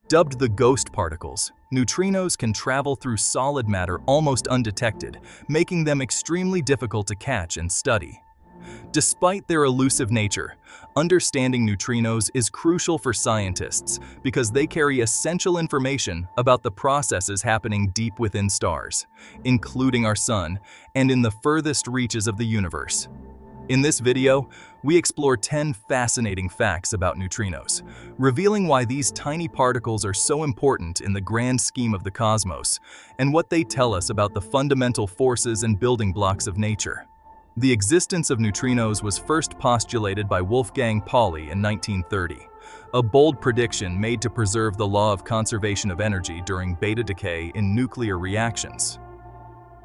Dubbed the ghost particles, neutrinos can travel through solid matter almost undetected, making them extremely difficult to catch and study. Despite their elusive nature, understanding neutrinos is crucial for scientists because they carry essential information about the processes happening deep within stars, including our Sun, and in the furthest reaches of the universe. In this video, we explore 10 fascinating facts about neutrinos, revealing why these tiny particles are so important in the grand scheme of the cosmos, and what they tell us about the fundamental forces and building blocks of nature. The existence of neutrinos was first postulated by Wolfgang Pauli in 1930, a bold prediction made to preserve the law of conservation of energy during beta decay in nuclear reactions.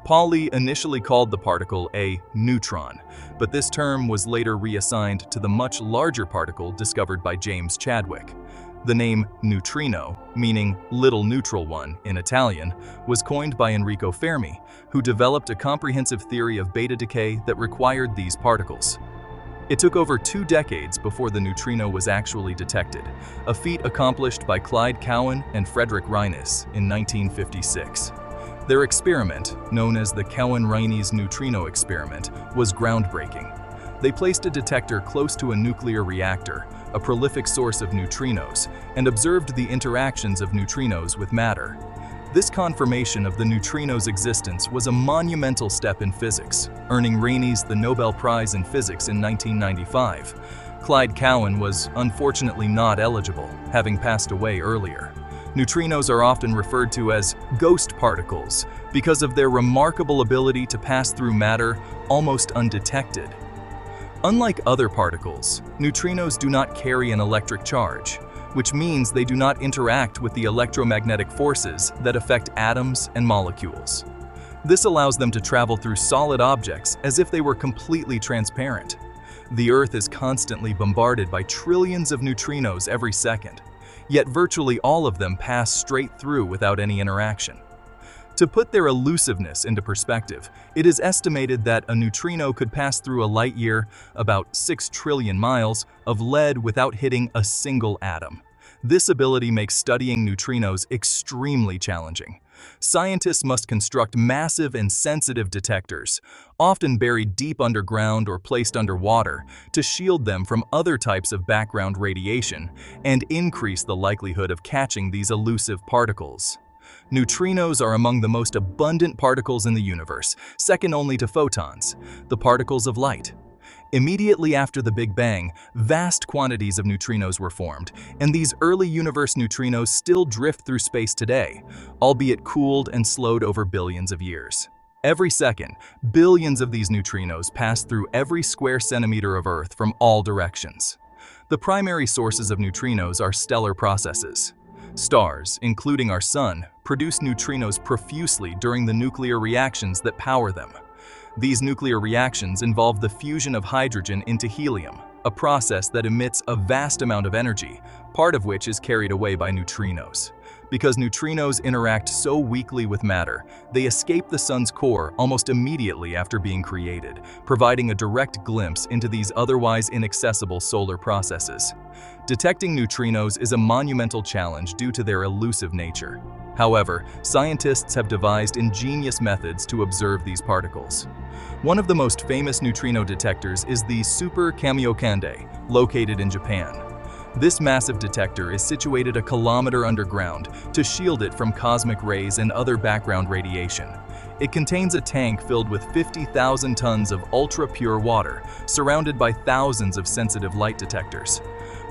Pauli initially called the particle a neutron, but this term was later reassigned to the much larger particle discovered by James Chadwick. The name neutrino, meaning little neutral one in Italian, was coined by Enrico Fermi, who developed a comprehensive theory of beta decay that required these particles. It took over 2 decades before the neutrino was actually detected, a feat accomplished by Clyde, Cowan, and Frederick Reines in 1956. Their experiment, known as the Cowan-Reines neutrino experiment, was groundbreaking. They placed a detector close to a nuclear reactor, a prolific source of neutrinos, and observed the interactions of neutrinos with matter. This confirmation of the neutrino's existence was a monumental step in physics, earning Reines the Nobel Prize in Physics in 1995. Clyde Cowan was unfortunately not eligible, having passed away earlier. Neutrinos are often referred to as ghost particles because of their remarkable ability to pass through matter almost undetected. Unlike other particles, neutrinos do not carry an electric charge, which means they do not interact with the electromagnetic forces that affect atoms and molecules. This allows them to travel through solid objects as if they were completely transparent. The Earth is constantly bombarded by trillions of neutrinos every second, yet virtually all of them pass straight through without any interaction. To put their elusiveness into perspective, it is estimated that a neutrino could pass through a light year, about 6 trillion miles, of lead without hitting a single atom. This ability makes studying neutrinos extremely challenging. Scientists must construct massive and sensitive detectors, often buried deep underground or placed underwater, to shield them from other types of background radiation and increase the likelihood of catching these elusive particles. Neutrinos are among the most abundant particles in the universe, second only to photons, the particles of light. Immediately after the Big Bang, vast quantities of neutrinos were formed, and these early universe neutrinos still drift through space today, albeit cooled and slowed over billions of years. Every second, billions of these neutrinos pass through every square centimeter of Earth from all directions. The primary sources of neutrinos are stellar processes. Stars, including our Sun, produce neutrinos profusely during the nuclear reactions that power them. These nuclear reactions involve the fusion of hydrogen into helium, a process that emits a vast amount of energy, part of which is carried away by neutrinos. Because neutrinos interact so weakly with matter, they escape the Sun's core almost immediately after being created, providing a direct glimpse into these otherwise inaccessible solar processes. Detecting neutrinos is a monumental challenge due to their elusive nature. However, scientists have devised ingenious methods to observe these particles. One of the most famous neutrino detectors is the Super-Kamiokande, located in Japan. This massive detector is situated a kilometer underground to shield it from cosmic rays and other background radiation. It contains a tank filled with 50,000 tons of ultra-pure water, surrounded by thousands of sensitive light detectors.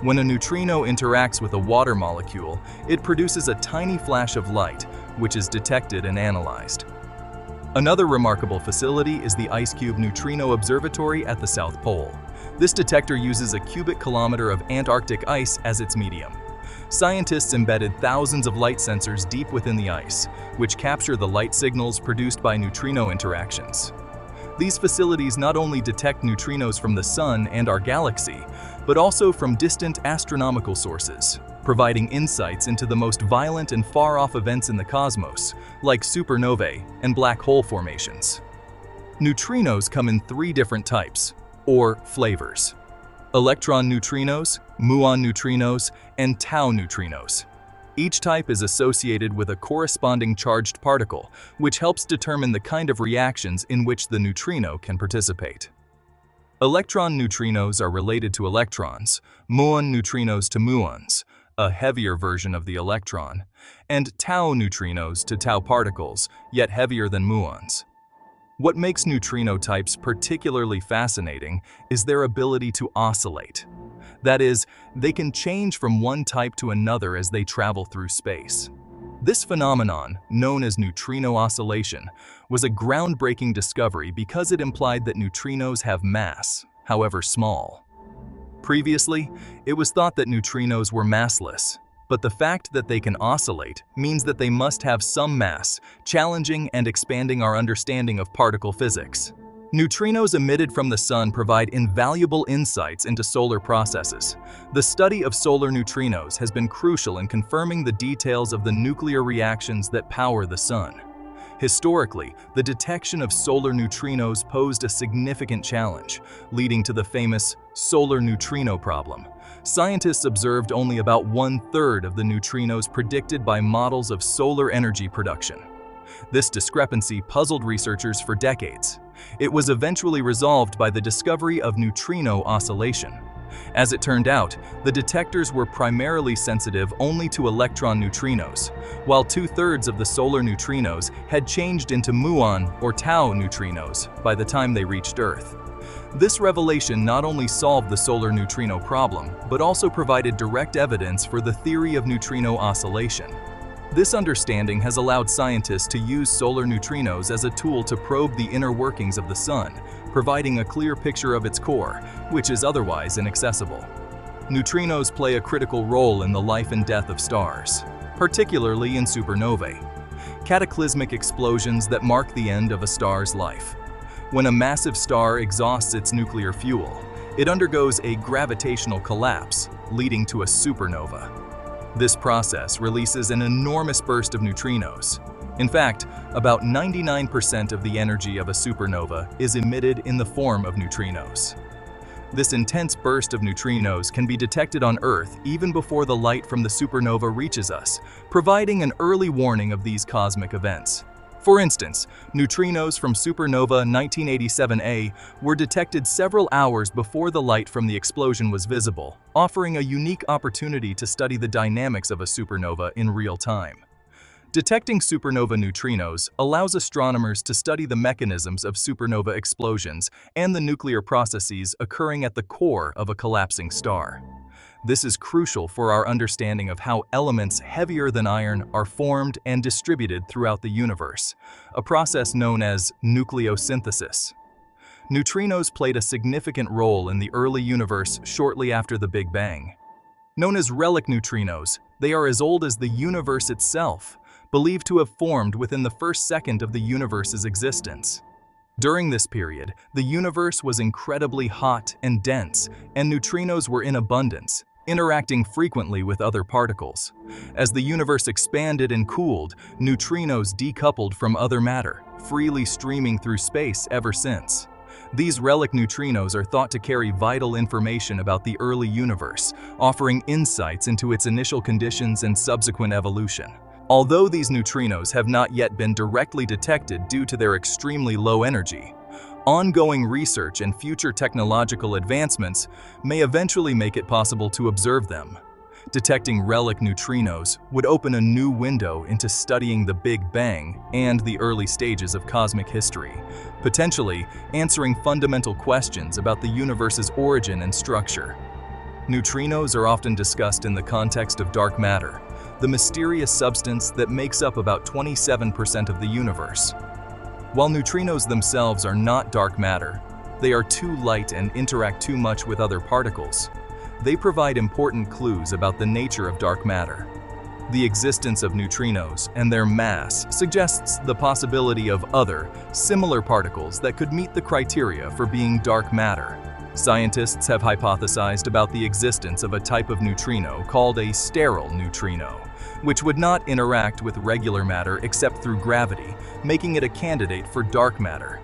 When a neutrino interacts with a water molecule, it produces a tiny flash of light, which is detected and analyzed. Another remarkable facility is the IceCube Neutrino Observatory at the South Pole. This detector uses a cubic kilometer of Antarctic ice as its medium. Scientists embedded thousands of light sensors deep within the ice, which capture the light signals produced by neutrino interactions. These facilities not only detect neutrinos from the Sun and our galaxy, but also from distant astronomical sources, providing insights into the most violent and far-off events in the cosmos, like supernovae and black hole formations. Neutrinos come in 3 different types, or flavors: electron neutrinos, muon neutrinos, and tau neutrinos. Each type is associated with a corresponding charged particle, which helps determine the kind of reactions in which the neutrino can participate. Electron neutrinos are related to electrons, muon neutrinos to muons, a heavier version of the electron, and tau neutrinos to tau particles, yet heavier than muons. What makes neutrino types particularly fascinating is their ability to oscillate. That is, they can change from one type to another as they travel through space. This phenomenon, known as neutrino oscillation, was a groundbreaking discovery because it implied that neutrinos have mass, however small. Previously, it was thought that neutrinos were massless, but the fact that they can oscillate means that they must have some mass, challenging and expanding our understanding of particle physics. Neutrinos emitted from the sun provide invaluable insights into solar processes. The study of solar neutrinos has been crucial in confirming the details of the nuclear reactions that power the sun. Historically, the detection of solar neutrinos posed a significant challenge, leading to the famous solar neutrino problem. Scientists observed only about 1/3 of the neutrinos predicted by models of solar energy production. This discrepancy puzzled researchers for decades. It was eventually resolved by the discovery of neutrino oscillation. As it turned out, the detectors were primarily sensitive only to electron neutrinos, while 2/3 of the solar neutrinos had changed into muon or tau neutrinos by the time they reached Earth. This revelation not only solved the solar neutrino problem, but also provided direct evidence for the theory of neutrino oscillation. This understanding has allowed scientists to use solar neutrinos as a tool to probe the inner workings of the sun, providing a clear picture of its core, which is otherwise inaccessible. Neutrinos play a critical role in the life and death of stars, particularly in supernovae, cataclysmic explosions that mark the end of a star's life. When a massive star exhausts its nuclear fuel, it undergoes a gravitational collapse, leading to a supernova. This process releases an enormous burst of neutrinos. In fact, about 99% of the energy of a supernova is emitted in the form of neutrinos. This intense burst of neutrinos can be detected on Earth even before the light from the supernova reaches us, providing an early warning of these cosmic events. For instance, neutrinos from supernova 1987A were detected several hours before the light from the explosion was visible, offering a unique opportunity to study the dynamics of a supernova in real time. Detecting supernova neutrinos allows astronomers to study the mechanisms of supernova explosions and the nuclear processes occurring at the core of a collapsing star. This is crucial for our understanding of how elements heavier than iron are formed and distributed throughout the universe, a process known as nucleosynthesis. Neutrinos played a significant role in the early universe shortly after the Big Bang. Known as relic neutrinos, they are as old as the universe itself, believed to have formed within the first second of the universe's existence. During this period, the universe was incredibly hot and dense, and neutrinos were in abundance, interacting frequently with other particles. As the universe expanded and cooled, neutrinos decoupled from other matter, freely streaming through space ever since. These relic neutrinos are thought to carry vital information about the early universe, offering insights into its initial conditions and subsequent evolution. Although these neutrinos have not yet been directly detected due to their extremely low energy, ongoing research and future technological advancements may eventually make it possible to observe them. Detecting relic neutrinos would open a new window into studying the Big Bang and the early stages of cosmic history, potentially answering fundamental questions about the universe's origin and structure. Neutrinos are often discussed in the context of dark matter, the mysterious substance that makes up about 27% of the universe. While neutrinos themselves are not dark matter, they are too light and interact too much with other particles. They provide important clues about the nature of dark matter. The existence of neutrinos and their mass suggests the possibility of other, similar particles that could meet the criteria for being dark matter. Scientists have hypothesized about the existence of a type of neutrino called a sterile neutrino, which would not interact with regular matter except through gravity, making it a candidate for dark matter.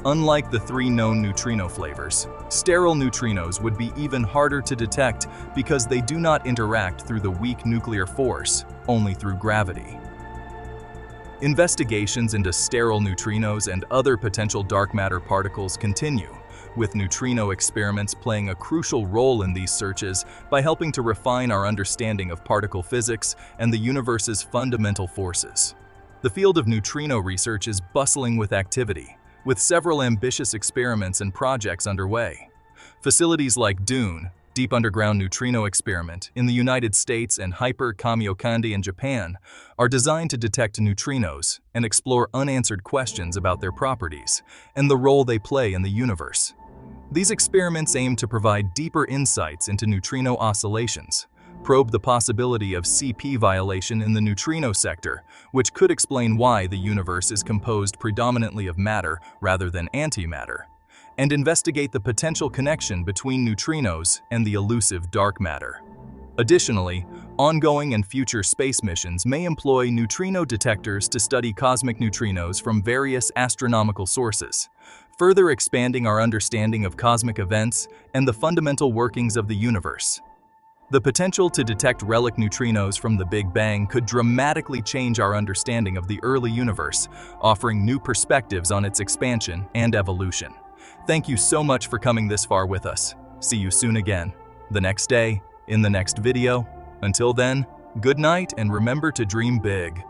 Unlike the three known neutrino flavors, sterile neutrinos would be even harder to detect because they do not interact through the weak nuclear force, only through gravity. Investigations into sterile neutrinos and other potential dark matter particles continue, with neutrino experiments playing a crucial role in these searches by helping to refine our understanding of particle physics and the universe's fundamental forces. The field of neutrino research is bustling with activity, with several ambitious experiments and projects underway. Facilities like DUNE, Deep Underground Neutrino Experiment, in the United States and Hyper-Kamiokande in Japan, are designed to detect neutrinos and explore unanswered questions about their properties and the role they play in the universe. These experiments aim to provide deeper insights into neutrino oscillations, probe the possibility of CP violation in the neutrino sector, which could explain why the universe is composed predominantly of matter rather than antimatter, and investigate the potential connection between neutrinos and the elusive dark matter. Additionally, ongoing and future space missions may employ neutrino detectors to study cosmic neutrinos from various astronomical sources, further expanding our understanding of cosmic events and the fundamental workings of the universe. The potential to detect relic neutrinos from the Big Bang could dramatically change our understanding of the early universe, offering new perspectives on its expansion and evolution. Thank you so much for coming this far with us. See you soon again, the next day, in the next video. Until then, good night and remember to dream big.